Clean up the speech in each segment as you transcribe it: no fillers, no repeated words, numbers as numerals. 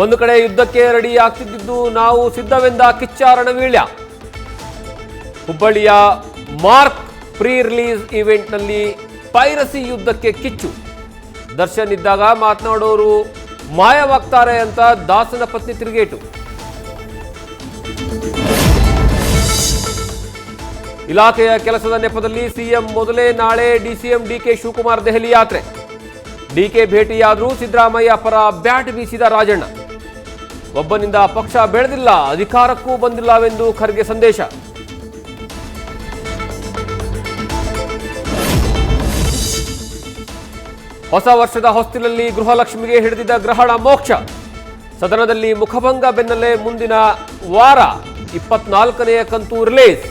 ಒಂದು ಕಡೆ ಯುದ್ಧಕ್ಕೆ ರೆಡಿ ಆಗ್ತಿದ್ದು ನಾವು ಸಿದ್ಧವೆಂದ ಕಿಚ್ಚಾರಣವೀಳ್ಯ. ಹುಬ್ಬಳ್ಳಿಯ ಮಾರ್ಕ್ ಪ್ರೀ ರಿಲೀಸ್ ಈವೆಂಟ್ನಲ್ಲಿ ಪೈರಸಿ ಯುದ್ಧಕ್ಕೆ ಕಿಚ್ಚು. ದರ್ಶನ್ ಇದ್ದಾಗ ಮಾತನಾಡೋರು ಮಾಯವಾಗ್ತಾರೆ ಅಂತ ದಾಸನ ಪತ್ನಿ ತಿರುಗೇಟು. ಇಲಾಖೆಯ ಕೆಲಸದ ನೆಪದಲ್ಲಿ ಸಿಎಂ ಮೊದಲೇ ನಾಳೆ ಡಿಸಿಎಂ ಡಿಕೆ ಶಿವಕುಮಾರ್ ದೆಹಲಿ ಯಾತ್ರೆ. ಡಿಕೆ ಭೇಟಿಯಾದರೂ ಸಿದ್ದರಾಮಯ್ಯ ಪರ ಬ್ಯಾಟ್ ಬೀಸಿದ ರಾಜಣ್ಣ. ಒಬ್ಬನಿಂದ ಪಕ್ಷ ಬೆಳೆದಿಲ್ಲ, ಅಧಿಕಾರಕ್ಕೂ ಬಂದಿಲ್ಲವೆಂದು ಖರ್ಗೆ ಸಂದೇಶ. ಹೊಸ ವರ್ಷದ ಹೊಸ್ತಿಲಲ್ಲಿ ಗೃಹಲಕ್ಷ್ಮಿಗೆ ಹಿಡಿದಿದ್ದ ಗ್ರಹಣ ಮೋಕ್ಷ. ಸದನದಲ್ಲಿ ಮುಖಭಂಗ ಬೆನ್ನಲ್ಲೇ ಮುಂದಿನ ವಾರ 24ನೇ ಕಂತು ರಿಲೀಸ್.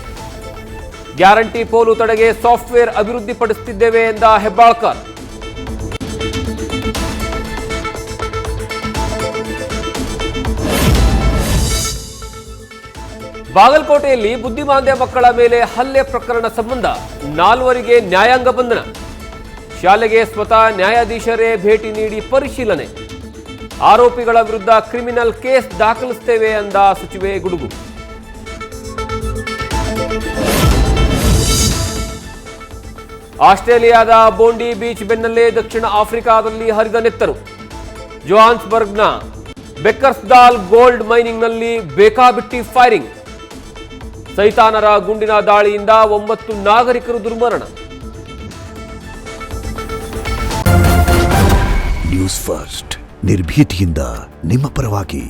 ಗ್ಯಾರಂಟಿ ಪೋಲು ತಡೆಗೆ ಸಾಫ್ಟ್ವೇರ್ ಅಭಿವೃದ್ಧಿಪಡಿಸುತ್ತಿದ್ದೇವೆ ಎಂದ ಹೆಬ್ಬಾಳ್ಕರ್. ಬಾಗಲಕೋಟೆಯಲ್ಲಿ ಬುದ್ಧಿಮಾಂದ್ಯ ಮಕ್ಕಳ ಮೇಲೆ ಹಲ್ಲೆ ಪ್ರಕರಣ ಸಂಬಂಧ 4ವರಿಗೆ ನ್ಯಾಯಾಂಗ ಬಂಧನ. ಶಾಲೆಗೆ ಸ್ವತಃ ನ್ಯಾಯಾಧೀಶರೇ ಭೇಟಿ ನೀಡಿ ಪರಿಶೀಲನೆ. ಆರೋಪಿಗಳ ವಿರುದ್ಧ ಕ್ರಿಮಿನಲ್ ಕೇಸ್ ದಾಖಲಿಸುತ್ತೇವೆ ಎಂದ ಸಚಿವೆ ಗುಡುಗು. ಆಸ್ಟ್ರೇಲಿಯಾದ ಬೋಂಡಿ ಬೀಚ್ ಬೆನ್ನಲ್ಲೇ ದಕ್ಷಿಣ ಆಫ್ರಿಕಾದಲ್ಲಿ ಹರಿದ ನೆತ್ತರು. ಜೋಹಾನ್ಸ್ಬರ್ಗ್ನ ಬೆಕ್ಕರ್ಸ್ಡಾಲ್ ಗೋಲ್ಡ್ ಮೈನಿಂಗ್ನಲ್ಲಿ ಬೇಕಾಬಿಟ್ಟಿ ಫೈರಿಂಗ್. ಸೈತಾನರ ಗುಂಡಿನ ದಾಳಿಯಿಂದ 9 ನಾಗರಿಕರು ದುರ್ಮರಣ. ನ್ಯೂಸ್ ಫಸ್ಟ್ ನಿರ್ಭೀತಿಯಿಂದ ನಿಮ್ಮ ಪರವಾಗಿ.